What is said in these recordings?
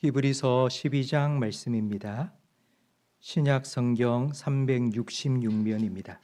히브리서 12장 말씀입니다. 신약 성경 366면입니다.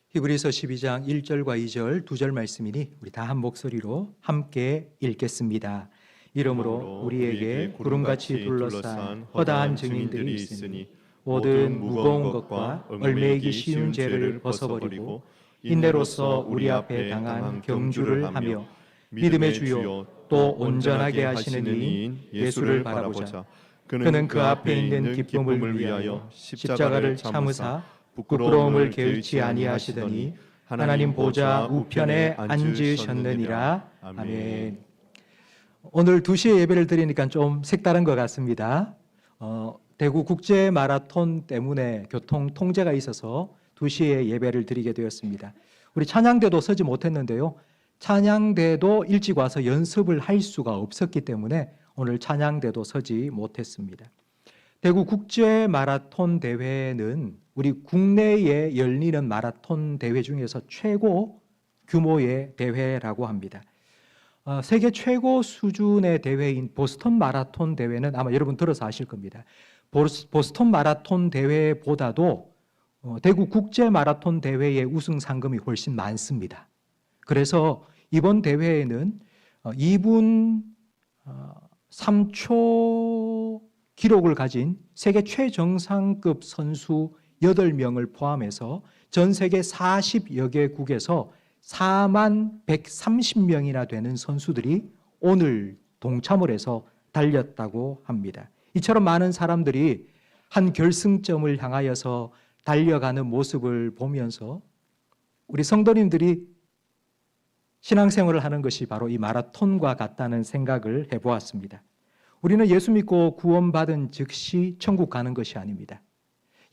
히브리서 12장 1절과 2절 두 절 말씀이니 우리 다 한 목소리로 함께 읽겠습니다. 이러므로 우리에게 구름같이 둘러싼 허다한 증인들이 있으니 모든 무거운 것과 얽매이기 쉬운 죄를 벗어버리고 인내로서 우리 앞에 당한 경주를 하며 믿음의 주요 또 온전하게 하시는 이인 예수를 바라보자. 그는 그 앞에 있는 기쁨을 위하여 십자가를 참으사 부끄러움을 게을치 아니하시더니 하나님 보좌 우편에 앉으셨느니라. 아멘. 오늘 2시에 예배를 드리니까 좀 색다른 것 같습니다. 대구 국제 마라톤 때문에 교통 통제가 있어서 2시에 예배를 드리게 되었습니다. 우리 찬양대도 서지 못했는데요. 찬양대도 일찍 와서 연습을 할 수가 없었기 때문에 오늘 찬양대도 서지 못했습니다. 대구 국제 마라톤 대회는 우리 국내에 열리는 마라톤 대회 중에서 최고 규모의 대회라고 합니다. 세계 최고 수준의 대회인 보스턴 마라톤 대회는 아마 여러분 들어서 아실 겁니다. 보스턴 마라톤 대회보다도 대구 국제 마라톤 대회의 우승 상금이 훨씬 많습니다. 그래서 이번 대회에는 2분 3초 기록을 가진 세계 최정상급 선수 8명을 포함해서 전 세계 40여 개국에서 4만 130명이나 되는 선수들이 오늘 동참을 해서 달렸다고 합니다. 이처럼 많은 사람들이 한 결승점을 향하여서 달려가는 모습을 보면서 우리 성도님들이 신앙생활을 하는 것이 바로 이 마라톤과 같다는 생각을 해보았습니다. 우리는 예수 믿고 구원받은 즉시 천국 가는 것이 아닙니다.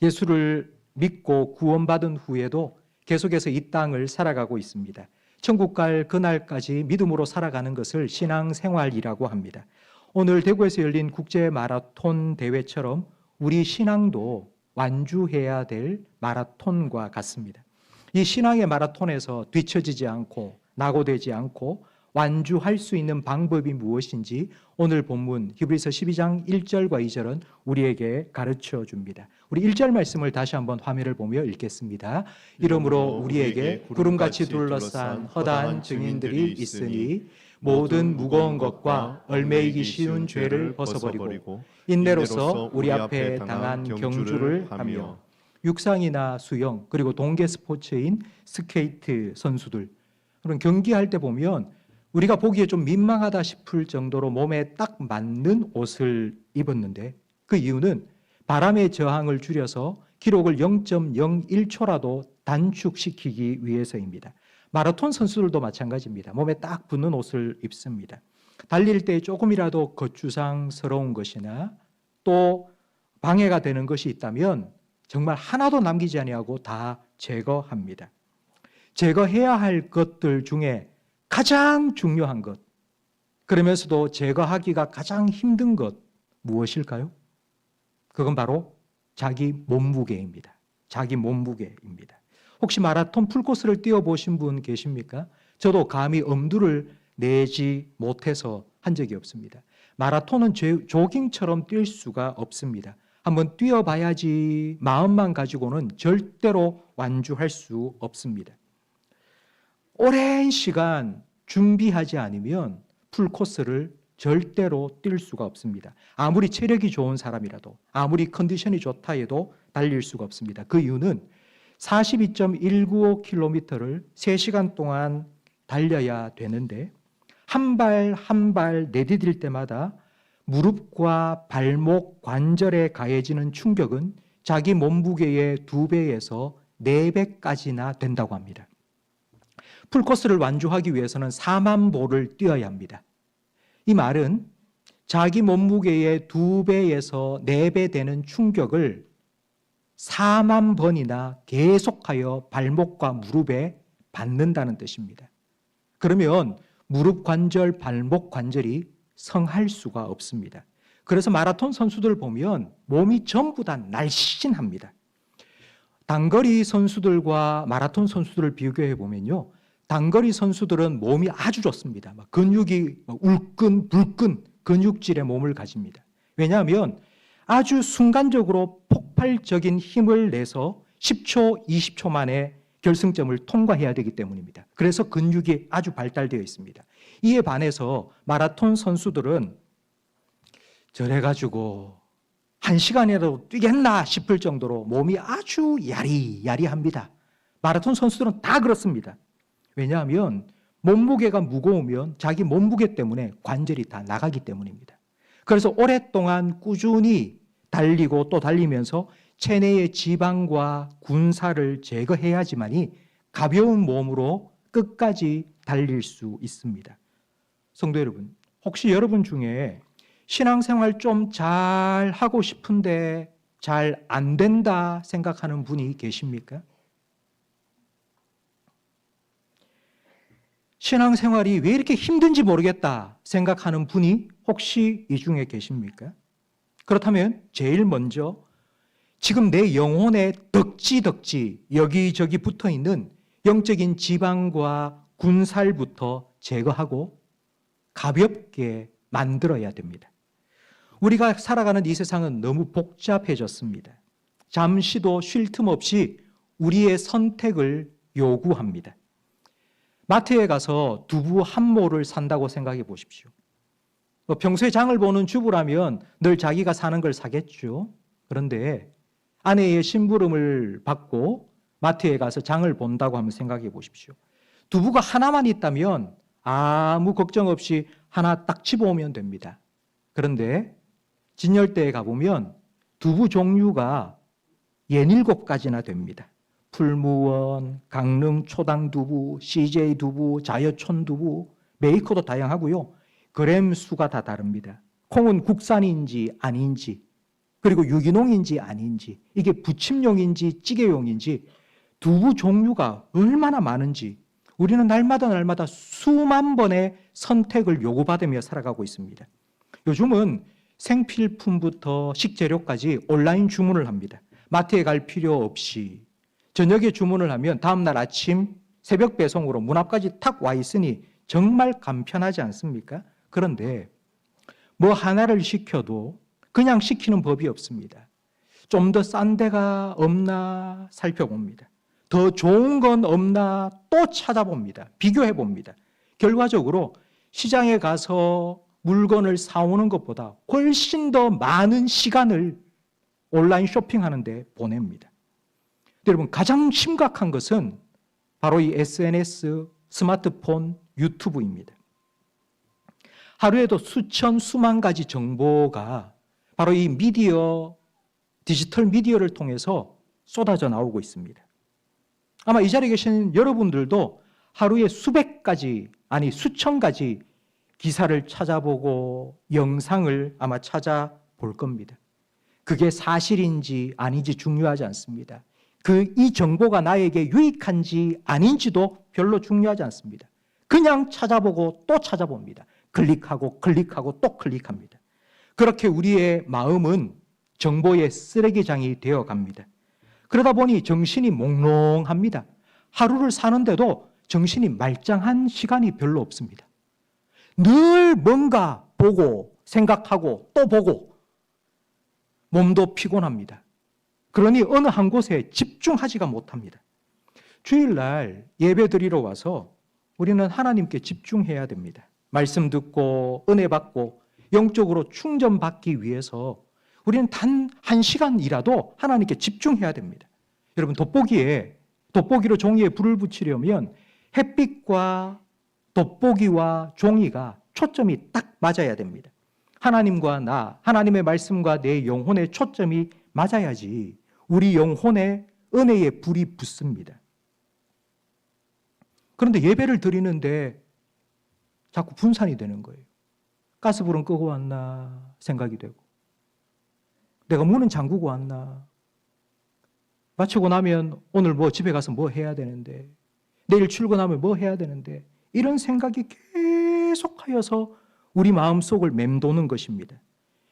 예수를 믿고 구원받은 후에도 계속해서 이 땅을 살아가고 있습니다. 천국 갈 그날까지 믿음으로 살아가는 것을 신앙생활이라고 합니다. 오늘 대구에서 열린 국제 마라톤 대회처럼 우리 신앙도 완주해야 될 마라톤과 같습니다. 이 신앙의 마라톤에서 뒤처지지 않고 낙오되지 않고 완주할 수 있는 방법이 무엇인지 오늘 본문 히브리서 12장 1절과 2절은 우리에게 가르쳐 줍니다. 우리 1절 말씀을 다시 한번 화면을 보며 읽겠습니다. 이러므로 우리에게 구름같이 둘러싼 허다한 증인들이 있으니 모든 무거운 것과 얽매이기 쉬운 죄를 벗어버리고 인내로서 우리 앞에 당한 경주를 하며 육상이나 수영 그리고 동계 스포츠인 스케이트 선수들 그런 경기할 때 보면 우리가 보기에 좀 민망하다 싶을 정도로 몸에 딱 맞는 옷을 입었는데 그 이유는 바람의 저항을 줄여서 기록을 0.01초라도 단축시키기 위해서입니다. 마라톤 선수들도 마찬가지입니다. 몸에 딱 붙는 옷을 입습니다. 달릴 때 조금이라도 거추장스러운 것이나 또 방해가 되는 것이 있다면 정말 하나도 남기지 아니하고 다 제거합니다. 제거해야 할 것들 중에 가장 중요한 것, 그러면서도 제거하기가 가장 힘든 것 무엇일까요? 그건 바로 자기 몸무게입니다. 자기 몸무게입니다. 혹시 마라톤 풀코스를 뛰어보신 분 계십니까? 저도 감히 엄두를 내지 못해서 한 적이 없습니다. 마라톤은 조깅처럼 뛸 수가 없습니다. 한번 뛰어봐야지 마음만 가지고는 절대로 완주할 수 없습니다. 오랜 시간 준비하지 않으면 풀코스를 절대로 뛸 수가 없습니다. 아무리 체력이 좋은 사람이라도 아무리 컨디션이 좋다 해도 달릴 수가 없습니다. 그 이유는 42.195km를 3시간 동안 달려야 되는데 한 발 한 발 내디딜 때마다 무릎과 발목 관절에 가해지는 충격은 자기 몸무게의 2배에서 4배까지나 된다고 합니다. 풀코스를 완주하기 위해서는 4만 보를 뛰어야 합니다. 이 말은 자기 몸무게의 2배에서 4배 되는 충격을 4만 번이나 계속하여 발목과 무릎에 받는다는 뜻입니다. 그러면 무릎 관절, 발목 관절이 성할 수가 없습니다. 그래서 마라톤 선수들 보면 몸이 전부 다 날씬합니다. 단거리 선수들과 마라톤 선수들을 비교해 보면요. 단거리 선수들은 몸이 아주 좋습니다. 근육이 울끈 불끈 근육질의 몸을 가집니다. 왜냐하면 아주 순간적으로 폭발적인 힘을 내서 10초, 20초 만에 결승점을 통과해야 되기 때문입니다. 그래서 근육이 아주 발달되어 있습니다. 이에 반해서 마라톤 선수들은 저래가지고 1시간이라도 뛰겠나 싶을 정도로 몸이 아주 야리야리합니다. 마라톤 선수들은 다 그렇습니다. 왜냐하면 몸무게가 무거우면 자기 몸무게 때문에 관절이 다 나가기 때문입니다. 그래서 오랫동안 꾸준히 달리고 또 달리면서 체내의 지방과 군살을 제거해야지만이 가벼운 몸으로 끝까지 달릴 수 있습니다. 성도 여러분, 혹시 여러분 중에 신앙생활 좀 잘 하고 싶은데 잘 안 된다 생각하는 분이 계십니까? 신앙생활이 왜 이렇게 힘든지 모르겠다 생각하는 분이 혹시 이 중에 계십니까? 그렇다면 제일 먼저 지금 내 영혼에 덕지덕지 여기저기 붙어있는 영적인 지방과 군살부터 제거하고 가볍게 만들어야 됩니다. 우리가 살아가는 이 세상은 너무 복잡해졌습니다. 잠시도 쉴 틈 없이 우리의 선택을 요구합니다. 마트에 가서 두부 한 모를 산다고 생각해 보십시오. 평소에 장을 보는 주부라면 늘 자기가 사는 걸 사겠죠. 그런데 아내의 심부름을 받고 마트에 가서 장을 본다고 한번 생각해 보십시오. 두부가 하나만 있다면 아무 걱정 없이 하나 딱 집어오면 됩니다. 그런데 진열대에 가보면 두부 종류가 17가지나 됩니다. 풀무원, 강릉 초당 두부, CJ 두부, 자여촌 두부, 메이커도 다양하고요. 그램 수가 다 다릅니다. 콩은 국산인지 아닌지, 그리고 유기농인지 아닌지, 이게 부침용인지 찌개용인지 두부 종류가 얼마나 많은지 우리는 날마다 수만 번의 선택을 요구받으며 살아가고 있습니다. 요즘은 생필품부터 식재료까지 온라인 주문을 합니다. 마트에 갈 필요 없이 저녁에 주문을 하면 다음날 아침 새벽 배송으로 문 앞까지 탁 와 있으니 정말 간편하지 않습니까? 그런데 뭐 하나를 시켜도 그냥 시키는 법이 없습니다. 좀 더 싼 데가 없나 살펴봅니다. 더 좋은 건 없나 또 찾아봅니다. 비교해 봅니다. 결과적으로 시장에 가서 물건을 사오는 것보다 훨씬 더 많은 시간을 온라인 쇼핑하는 데 보냅니다. 여러분, 가장 심각한 것은 바로 이 SNS, 스마트폰, 유튜브입니다. 하루에도 수천, 수만 가지 정보가 바로 이 미디어, 디지털 미디어를 통해서 쏟아져 나오고 있습니다. 아마 이 자리에 계신 여러분들도 하루에 수백 가지, 아니 수천 가지 기사를 찾아보고 영상을 아마 찾아볼 겁니다. 그게 사실인지 아닌지 중요하지 않습니다. 이 정보가 나에게 유익한지 아닌지도 별로 중요하지 않습니다. 그냥 찾아보고 또 찾아봅니다. 클릭하고 또 클릭합니다. 그렇게 우리의 마음은 정보의 쓰레기장이 되어갑니다. 그러다 보니 정신이 몽롱합니다. 하루를 사는데도 정신이 말짱한 시간이 별로 없습니다. 늘 뭔가 보고 생각하고 또 보고 몸도 피곤합니다. 그러니 어느 한 곳에 집중하지가 못합니다. 주일날 예배 드리러 와서 우리는 하나님께 집중해야 됩니다. 말씀 듣고 은혜 받고 영적으로 충전받기 위해서 우리는 단 1시간이라도 하나님께 집중해야 됩니다. 여러분, 돋보기로 종이에 불을 붙이려면 햇빛과 돋보기와 종이가 초점이 딱 맞아야 됩니다. 하나님과 나, 하나님의 말씀과 내 영혼의 초점이 맞아야지 우리 영혼에 은혜의 불이 붙습니다. 그런데 예배를 드리는데 자꾸 분산이 되는 거예요. 가스불은 끄고 왔나 생각이 되고, 내가 문은 잠그고 왔나, 마치고 나면 오늘 집에 가서 뭐 해야 되는데, 내일 출근하면 뭐 해야 되는데, 이런 생각이 계속하여서 우리 마음속을 맴도는 것입니다.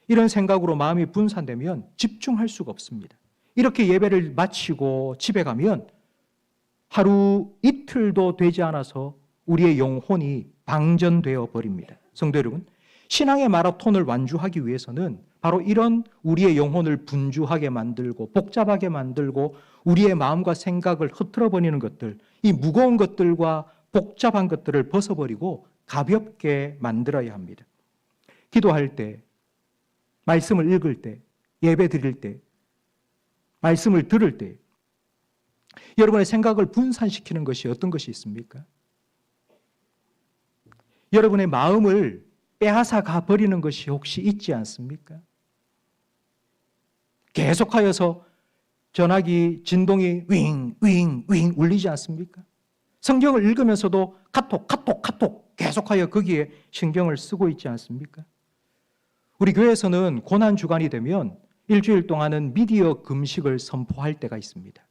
이런 생각으로 마음이 분산되면 집중할 수가 없습니다. 이렇게 예배를 마치고 집에 가면 하루 이틀도 되지 않아서 우리의 영혼이 방전되어 버립니다. 성도 여러분, 신앙의 마라톤을 완주하기 위해서는 바로 이런 우리의 영혼을 분주하게 만들고 복잡하게 만들고 우리의 마음과 생각을 흐트러 버리는 것들, 이 무거운 것들과 복잡한 것들을 벗어버리고 가볍게 만들어야 합니다. 기도할 때, 말씀을 읽을 때, 예배 드릴 때, 말씀을 들을 때 여러분의 생각을 분산시키는 것이 어떤 것이 있습니까? 여러분의 마음을 빼앗아 가버리는 것이 혹시 있지 않습니까? 계속하여서 전화기 진동이 윙 울리지 않습니까? 성경을 읽으면서도 카톡 계속하여 거기에 신경을 쓰고 있지 않습니까? 우리 교회에서는 고난주간이 되면 일주일 동안은 미디어 금식을 선포할 때가 있습니다.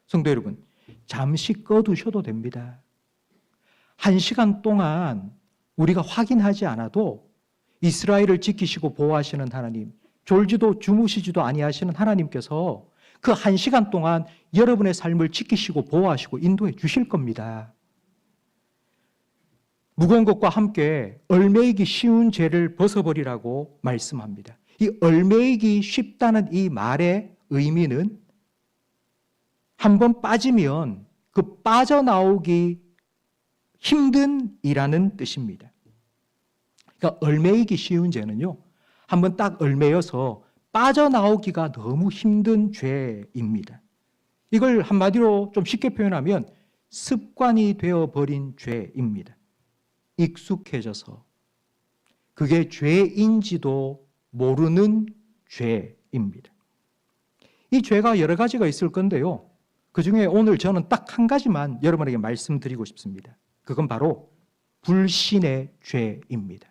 성도 여러분, 잠시 꺼두셔도 됩니다. 1시간 동안 우리가 확인하지 않아도 이스라엘을 지키시고 보호하시는 하나님, 졸지도 주무시지도 아니하시는 하나님께서 그 1시간 동안 여러분의 삶을 지키시고 보호하시고 인도해 주실 겁니다. 무거운 것과 함께 얼매이기 쉬운 죄를 벗어버리라고 말씀합니다. 이 얼매이기 쉽다는 이 말의 의미는 한번 빠지면 그 빠져나오기 힘든 이라는 뜻입니다. 그러니까 얼매이기 쉬운 죄는요, 한번 딱 얼매여서 빠져나오기가 너무 힘든 죄입니다. 이걸 한마디로 좀 쉽게 표현하면 습관이 되어버린 죄입니다. 익숙해져서 그게 죄인지도 모르는 죄입니다. 이 죄가 여러 가지가 있을 건데요, 그 중에 오늘 저는 딱 한 가지만 여러분에게 말씀드리고 싶습니다. 그건 바로 불신의 죄입니다.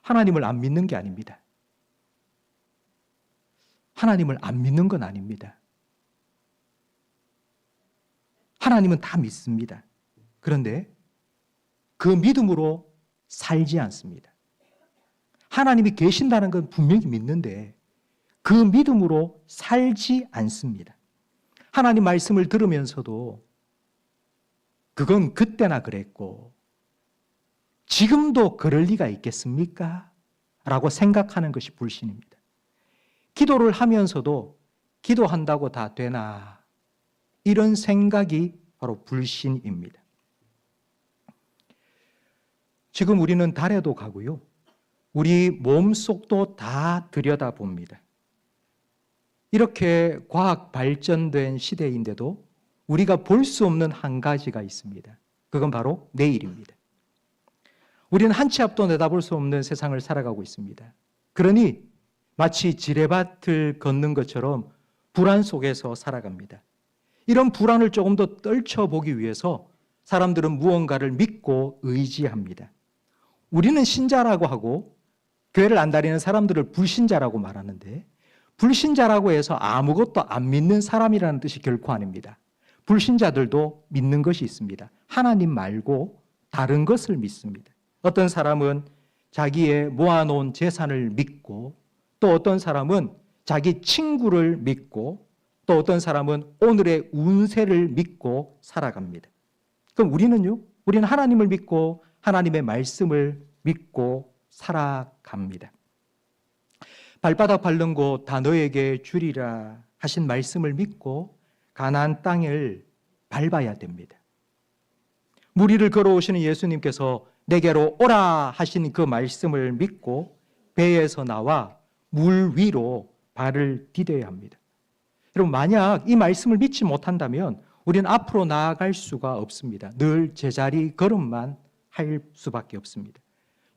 하나님을 안 믿는 게 아닙니다. 하나님을 안 믿는 건 아닙니다. 하나님은 다 믿습니다. 그런데 그 믿음으로 살지 않습니다. 하나님이 계신다는 건 분명히 믿는데 그 믿음으로 살지 않습니다. 하나님 말씀을 들으면서도 그건 그때나 그랬고 지금도 그럴 리가 있겠습니까? 라고 생각하는 것이 불신입니다. 기도를 하면서도 기도한다고 다 되나? 이런 생각이 바로 불신입니다. 지금 우리는 달에도 가고요, 우리 몸속도 다 들여다봅니다. 이렇게 과학 발전된 시대인데도 우리가 볼 수 없는 한 가지가 있습니다. 그건 바로 내일입니다. 우리는 한 치 앞도 내다볼 수 없는 세상을 살아가고 있습니다. 그러니 마치 지뢰밭을 걷는 것처럼 불안 속에서 살아갑니다. 이런 불안을 조금 더 떨쳐보기 위해서 사람들은 무언가를 믿고 의지합니다. 우리는 신자라고 하고 교회를 안 다니는 사람들을 불신자라고 말하는데, 불신자라고 해서 아무것도 안 믿는 사람이라는 뜻이 결코 아닙니다. 불신자들도 믿는 것이 있습니다. 하나님 말고 다른 것을 믿습니다. 어떤 사람은 자기의 모아놓은 재산을 믿고, 또 어떤 사람은 자기 친구를 믿고, 또 어떤 사람은 오늘의 운세를 믿고 살아갑니다. 그럼 우리는요? 우리는 하나님을 믿고 하나님의 말씀을 믿고 살아갑니다. 발바닥 밟는 곳 다 너에게 주리라 하신 말씀을 믿고 가나안 땅을 밟아야 됩니다. 물 위를 걸어오시는 예수님께서 내게로 오라 하신 그 말씀을 믿고 배에서 나와 물 위로 발을 디뎌야 합니다. 여러분, 만약 이 말씀을 믿지 못한다면 우리는 앞으로 나아갈 수가 없습니다. 늘 제자리 걸음만 할 수밖에 없습니다.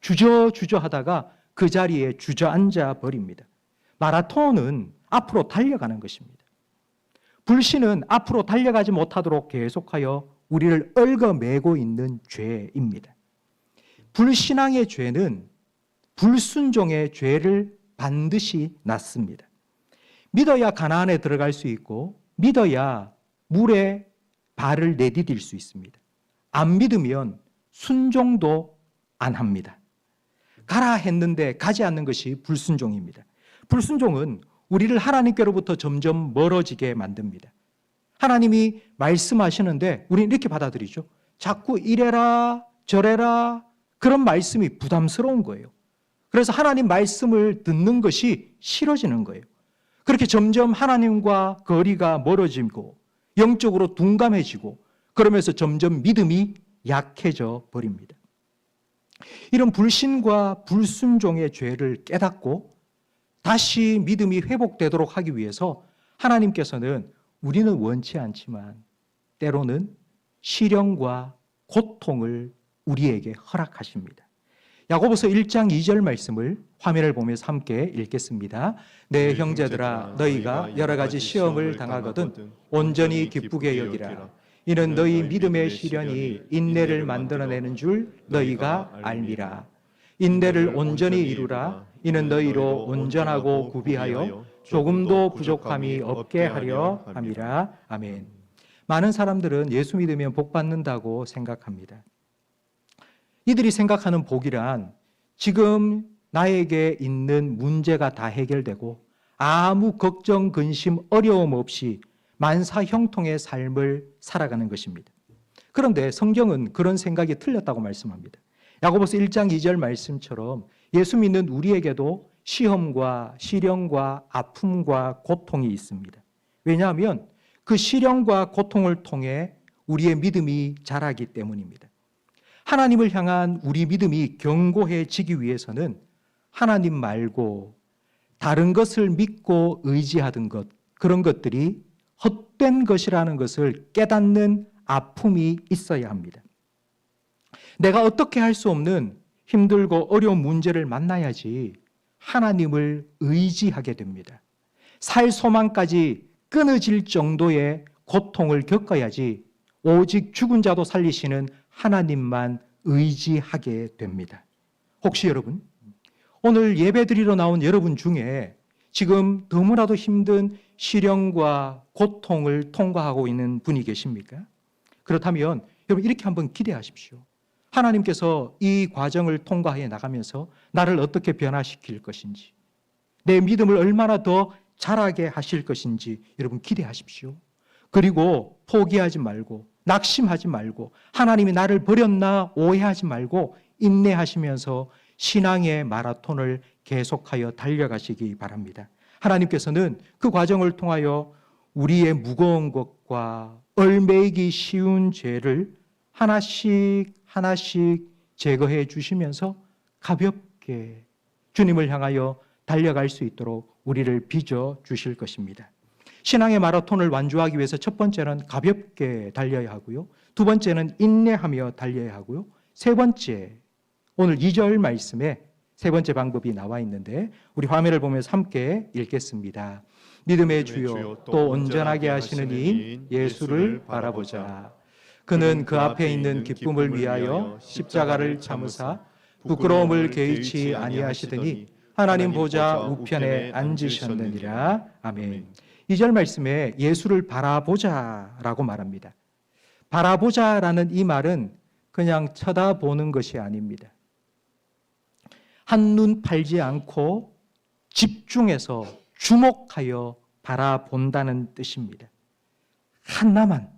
주저주저 하다가 그 자리에 주저앉아 버립니다. 마라톤은 앞으로 달려가는 것입니다. 불신은 앞으로 달려가지 못하도록 계속하여 우리를 얽어매고 있는 죄입니다. 불신앙의 죄는 불순종의 죄를 반드시 낳습니다. 믿어야 가나안에 들어갈 수 있고 믿어야 물에 발을 내디딜 수 있습니다. 안 믿으면 순종도 안 합니다. 가라 했는데 가지 않는 것이 불순종입니다. 불순종은 우리를 하나님께로부터 점점 멀어지게 만듭니다. 하나님이 말씀하시는데 우리는 이렇게 받아들이죠. 자꾸 이래라 저래라 그런 말씀이 부담스러운 거예요. 그래서 하나님 말씀을 듣는 것이 싫어지는 거예요. 그렇게 점점 하나님과 거리가 멀어지고 영적으로 둔감해지고 그러면서 점점 믿음이 약해져 버립니다. 이런 불신과 불순종의 죄를 깨닫고 다시 믿음이 회복되도록 하기 위해서 하나님께서는 우리는 원치 않지만 때로는 시련과 고통을 우리에게 허락하십니다. 야고보서 1장 2절 말씀을 화면을 보면서 함께 읽겠습니다. 내 형제들아 너희가 여러 가지 시험을 당하거든 온전히 기쁘게 여기라. 이는 너희 믿음의 시련이 인내를 만들어내는 줄 너희가 알미라. 인내를 온전히 이루라. 이는 너희로 온전하고 구비하여 조금도 부족함이 없게 하려 함이라. 아멘. 많은 사람들은 예수 믿으면 복 받는다고 생각합니다. 이들이 생각하는 복이란 지금 나에게 있는 문제가 다 해결되고 아무 걱정, 근심, 어려움 없이 만사 형통의 삶을 살아가는 것입니다. 그런데 성경은 그런 생각이 틀렸다고 말씀합니다. 야고보서 1장 2절 말씀처럼 예수 믿는 우리에게도 시험과 시련과 아픔과 고통이 있습니다. 왜냐하면 그 시련과 고통을 통해 우리의 믿음이 자라기 때문입니다. 하나님을 향한 우리 믿음이 견고해지기 위해서는 하나님 말고 다른 것을 믿고 의지하던 것, 그런 것들이 헛된 것이라는 것을 깨닫는 아픔이 있어야 합니다. 내가 어떻게 할 수 없는 힘들고 어려운 문제를 만나야지 하나님을 의지하게 됩니다. 살 소망까지 끊어질 정도의 고통을 겪어야지 오직 죽은 자도 살리시는 하나님만 의지하게 됩니다. 혹시 여러분, 오늘 예배드리러 나온 여러분 중에 지금 너무나도 힘든 시련과 고통을 통과하고 있는 분이 계십니까? 그렇다면 여러분 이렇게 한번 기대하십시오. 하나님께서 이 과정을 통과해 나가면서 나를 어떻게 변화시킬 것인지, 내 믿음을 얼마나 더 자라게 하실 것인지 여러분 기대하십시오. 그리고 포기하지 말고 낙심하지 말고 하나님이 나를 버렸나 오해하지 말고 인내하시면서 신앙의 마라톤을 계속하여 달려가시기 바랍니다. 하나님께서는 그 과정을 통하여 우리의 무거운 것과 얼매이기 쉬운 죄를 하나씩 하나씩 제거해 주시면서 가볍게 주님을 향하여 달려갈 수 있도록 우리를 빚어 주실 것입니다. 신앙의 마라톤을 완주하기 위해서 첫 번째는 가볍게 달려야 하고요. 두 번째는 인내하며 달려야 하고요. 세 번째, 오늘 2절 말씀에 세 번째 방법이 나와 있는데 우리 화면을 보면서 함께 읽겠습니다. 믿음의 주요 또 온전하게 하시는 이인 예수를 바라보자. 그는 그 앞에 있는 기쁨을 위하여 십자가를 참으사 부끄러움을 개의치 아니하시더니 하나님 보좌 우편에 앉으셨느니라. 아멘. 2절 말씀에 예수를 바라보자라고 말합니다. 바라보자라는 이 말은 그냥 쳐다보는 것이 아닙니다. 한눈 팔지 않고 집중해서 주목하여 바라본다는 뜻입니다. 하나만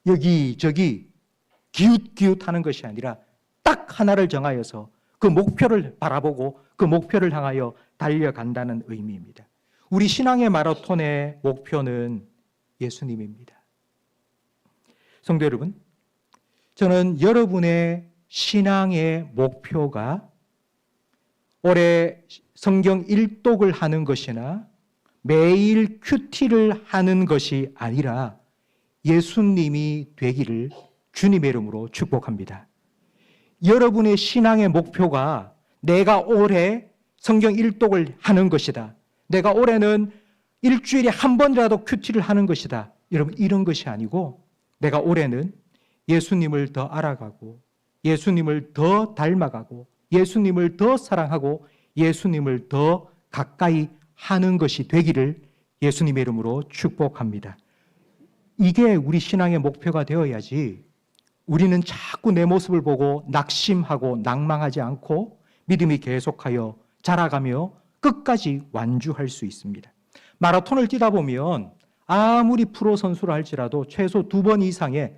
여기저기 기웃기웃하는 것이 아니라 딱 하나를 정하여서 그 목표를 바라보고 그 목표를 향하여 달려간다는 의미입니다. 우리 신앙의 마라톤의 목표는 예수님입니다. 성도 여러분, 저는 여러분의 신앙의 목표가 올해 성경 일독을 하는 것이나 매일 큐티를 하는 것이 아니라 예수님이 되기를 주님의 이름으로 축복합니다. 여러분의 신앙의 목표가 내가 올해 성경 일독을 하는 것이다. 내가 올해는 일주일에 한 번이라도 큐티를 하는 것이다. 여러분 이런 것이 아니고 내가 올해는 예수님을 더 알아가고 예수님을 더 닮아가고 예수님을 더 사랑하고 예수님을 더 가까이 하는 것이 되기를 예수님의 이름으로 축복합니다. 이게 우리 신앙의 목표가 되어야지 우리는 자꾸 내 모습을 보고 낙심하고 낭망하지 않고 믿음이 계속하여 자라가며 끝까지 완주할 수 있습니다. 마라톤을 뛰다 보면 아무리 프로 선수라 할지라도 최소 2번 이상의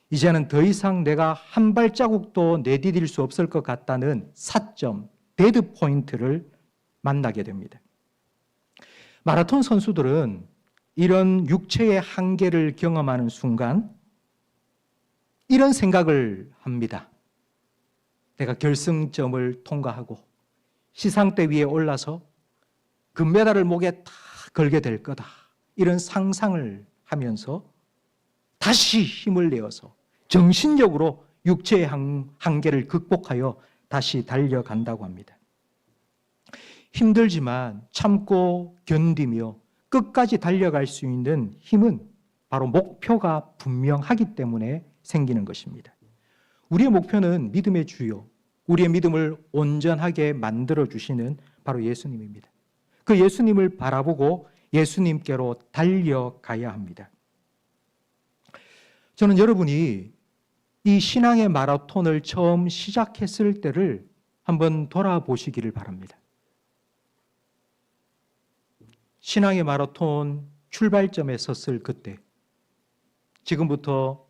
이제는 더 이상 내가 한 발자국도 내디딜 수 없을 것 같다는 사점, 데드 포인트를 만나게 됩니다. 마라톤 선수들은 이런 육체의 한계를 경험하는 순간 이런 생각을 합니다. 내가 결승점을 통과하고 시상대 위에 올라서 금메달을 목에 다 걸게 될 거다. 이런 상상을 하면서 다시 힘을 내어서 정신력으로 육체의 한계를 극복하여 다시 달려간다고 합니다. 힘들지만 참고 견디며 끝까지 달려갈 수 있는 힘은 바로 목표가 분명하기 때문에 생기는 것입니다. 우리의 목표는 믿음의 주요, 우리의 믿음을 온전하게 만들어주시는 바로 예수님입니다. 그 예수님을 바라보고 예수님께로 달려가야 합니다. 저는 여러분이 이 신앙의 마라톤을 처음 시작했을 때를 한번 돌아보시기를 바랍니다. 신앙의 마라톤 출발점에 섰을 그때, 지금부터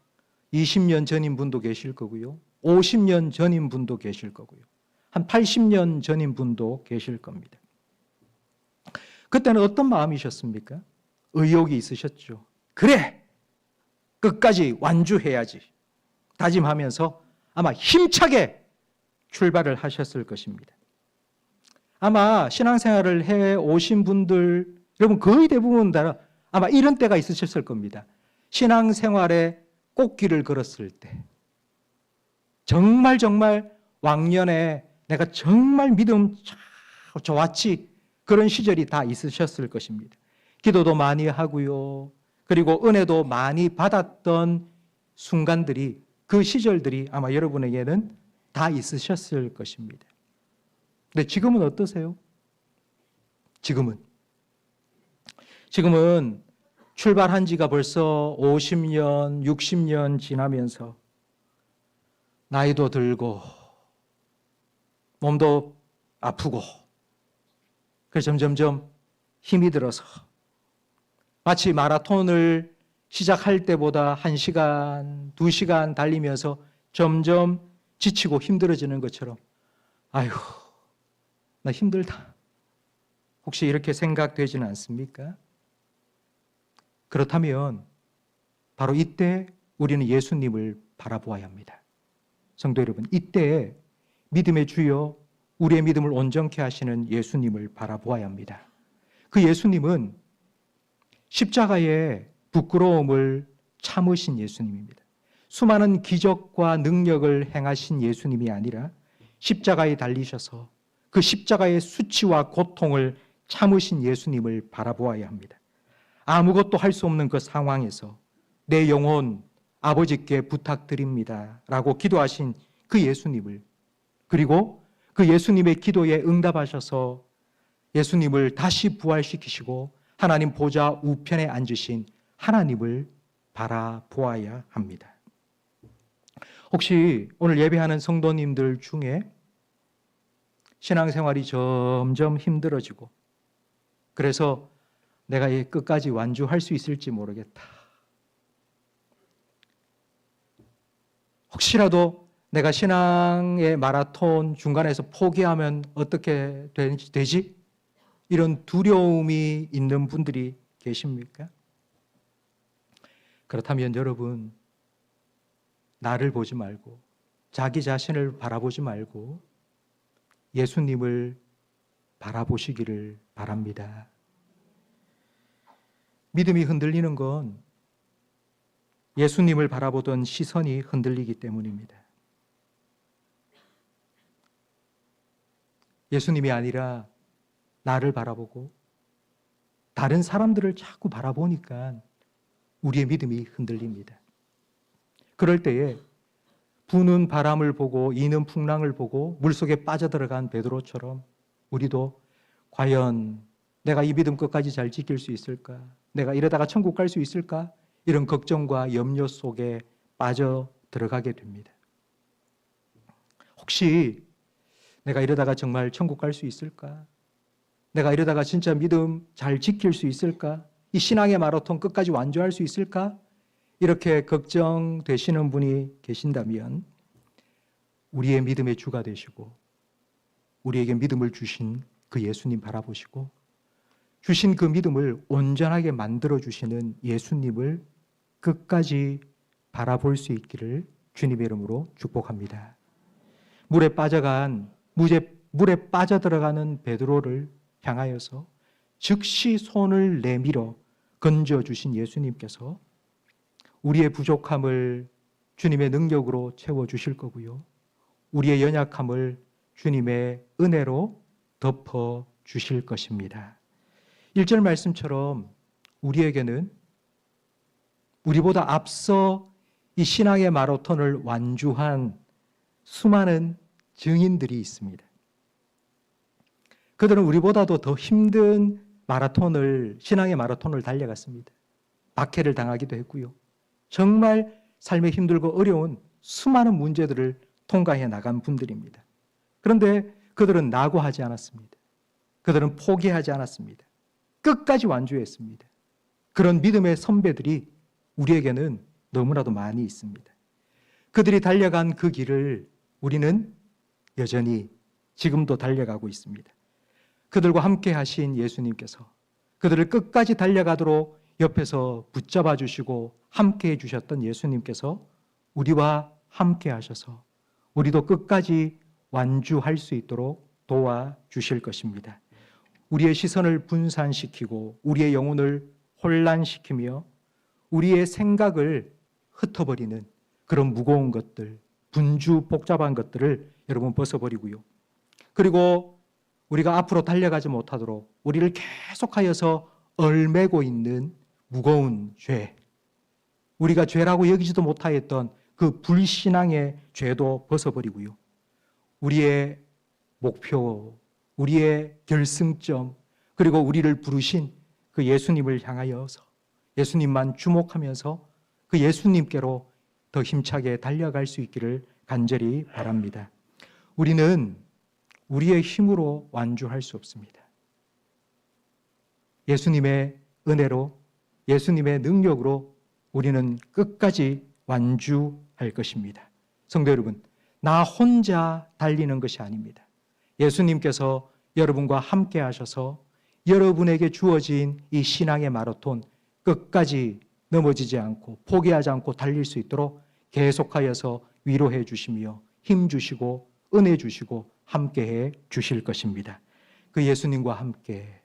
20년 전인 분도 계실 거고요, 50년 전인 분도 계실 거고요, 한 80년 전인 분도 계실 겁니다. 그때는 어떤 마음이셨습니까? 의욕이 있으셨죠. 그래! 끝까지 완주해야지. 다짐하면서 아마 힘차게 출발을 하셨을 것입니다. 아마 신앙생활을 해 오신 분들, 여러분 거의 대부분 다 아마 이런 때가 있으셨을 겁니다. 신앙생활에 꽃길을 걸었을 때, 정말 왕년에 내가 정말 믿음 좋았지, 그런 시절이 다 있으셨을 것입니다. 기도도 많이 하고요, 그리고 은혜도 많이 받았던 순간들이, 그 시절들이 아마 여러분에게는 다 있으셨을 것입니다. 근데 지금은 어떠세요? 지금은 출발한 지가 벌써 50년, 60년 지나면서 나이도 들고 몸도 아프고, 그래서 점점점 힘이 들어서 마치 마라톤을 시작할 때보다 1시간, 2시간 달리면서 점점 지치고 힘들어지는 것처럼, 아휴, 나 힘들다. 혹시 이렇게 생각되지는 않습니까? 그렇다면 바로 이때 우리는 예수님을 바라보아야 합니다. 성도 여러분, 이때 믿음의 주여, 우리의 믿음을 온전케 하시는 예수님을 바라보아야 합니다. 그 예수님은 십자가의 부끄러움을 참으신 예수님입니다. 수많은 기적과 능력을 행하신 예수님이 아니라 십자가에 달리셔서 그 십자가의 수치와 고통을 참으신 예수님을 바라보아야 합니다. 아무것도 할 수 없는 그 상황에서 내 영혼 아버지께 부탁드립니다 라고 기도하신 그 예수님을, 그리고 그 예수님의 기도에 응답하셔서 예수님을 다시 부활시키시고 하나님 보좌 우편에 앉으신 하나님을 바라보아야 합니다. 혹시 오늘 예배하는 성도님들 중에 신앙생활이 점점 힘들어지고, 그래서 내가 이 끝까지 완주할 수 있을지 모르겠다, 혹시라도 내가 신앙의 마라톤 중간에서 포기하면 어떻게 되지? 이런 두려움이 있는 분들이 계십니까? 그렇다면 여러분, 나를 보지 말고, 자기 자신을 바라보지 말고 예수님을 바라보시기를 바랍니다. 믿음이 흔들리는 건 예수님을 바라보던 시선이 흔들리기 때문입니다. 예수님이 아니라 나를 바라보고 다른 사람들을 자꾸 바라보니까 우리의 믿음이 흔들립니다. 그럴 때에 부는 바람을 보고 이는 풍랑을 보고 물속에 빠져들어간 베드로처럼 우리도 과연 내가 이 믿음 끝까지 잘 지킬 수 있을까? 내가 이러다가 천국 갈 수 있을까? 이런 걱정과 염려 속에 빠져 들어가게 됩니다. 혹시 내가 이러다가 정말 천국 갈 수 있을까? 내가 이러다가 진짜 믿음 잘 지킬 수 있을까? 이 신앙의 마라톤 끝까지 완주할 수 있을까? 이렇게 걱정되시는 분이 계신다면 우리의 믿음의 주가 되시고 우리에게 믿음을 주신 그 예수님 바라보시고 주신 그 믿음을 온전하게 만들어주시는 예수님을 끝까지 바라볼 수 있기를 주님의 이름으로 축복합니다. 물에 빠져들어가는 베드로를 향하여서 즉시 손을 내밀어 건져주신 예수님께서 우리의 부족함을 주님의 능력으로 채워주실 거고요. 우리의 연약함을 주님의 은혜로 덮어주실 것입니다. 1절 말씀처럼 우리에게는 우리보다 앞서 이 신앙의 마라톤을 완주한 수많은 증인들이 있습니다. 그들은 우리보다도 더 힘든 신앙의 마라톤을 달려갔습니다. 박해를 당하기도 했고요. 정말 삶에 힘들고 어려운 수많은 문제들을 통과해 나간 분들입니다. 그런데 그들은 낙오하지 않았습니다. 그들은 포기하지 않았습니다. 끝까지 완주했습니다. 그런 믿음의 선배들이 우리에게는 너무나도 많이 있습니다. 그들이 달려간 그 길을 우리는 여전히 지금도 달려가고 있습니다. 그들과 함께 하신 예수님께서 그들을 끝까지 달려가도록 옆에서 붙잡아 주시고 함께 해주셨던 예수님께서 우리와 함께 하셔서 우리도 끝까지 완주할 수 있도록 도와주실 것입니다. 우리의 시선을 분산시키고 우리의 영혼을 혼란시키며 우리의 생각을 흩어버리는 그런 무거운 것들, 분주 복잡한 것들을 여러분 벗어버리고요. 그리고 우리가 앞으로 달려가지 못하도록 우리를 계속하여서 얽매고 있는 무거운 죄, 우리가 죄라고 여기지도 못하였던 그 불신앙의 죄도 벗어버리고요. 우리의 목표, 우리의 결승점, 그리고 우리를 부르신 그 예수님을 향하여서 예수님만 주목하면서 그 예수님께로 더 힘차게 달려갈 수 있기를 간절히 바랍니다. 우리는 우리의 힘으로 완주할 수 없습니다. 예수님의 은혜로, 예수님의 능력으로 우리는 끝까지 완주할 것입니다. 성도 여러분, 나 혼자 달리는 것이 아닙니다. 예수님께서 여러분과 함께 하셔서 여러분에게 주어진 이 신앙의 마라톤 끝까지 넘어지지 않고 포기하지 않고 달릴 수 있도록 계속하여서 위로해 주시며 힘 주시고 은혜 주시고 함께해 주실 것입니다. 그 예수님과 함께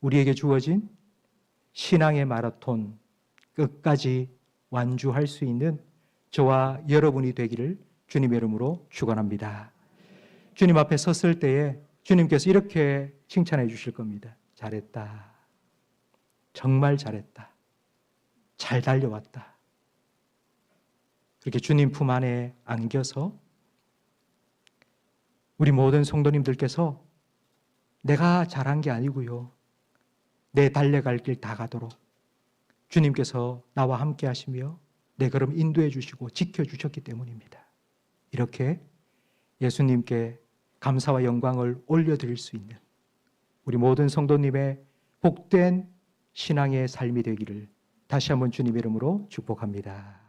우리에게 주어진 신앙의 마라톤 끝까지 완주할 수 있는 저와 여러분이 되기를 주님의 이름으로 축원합니다. 주님 앞에 섰을 때에 주님께서 이렇게 칭찬해 주실 겁니다. 잘했다. 정말 잘했다. 잘 달려왔다. 그렇게 주님 품 안에 안겨서 우리 모든 성도님들께서 내가 잘한 게 아니고요. 내 달려갈 길 다 가도록 주님께서 나와 함께 하시며 내 걸음 인도해 주시고 지켜주셨기 때문입니다. 이렇게 예수님께 감사와 영광을 올려드릴 수 있는 우리 모든 성도님의 복된 신앙의 삶이 되기를 다시 한번 주님의 이름으로 축복합니다.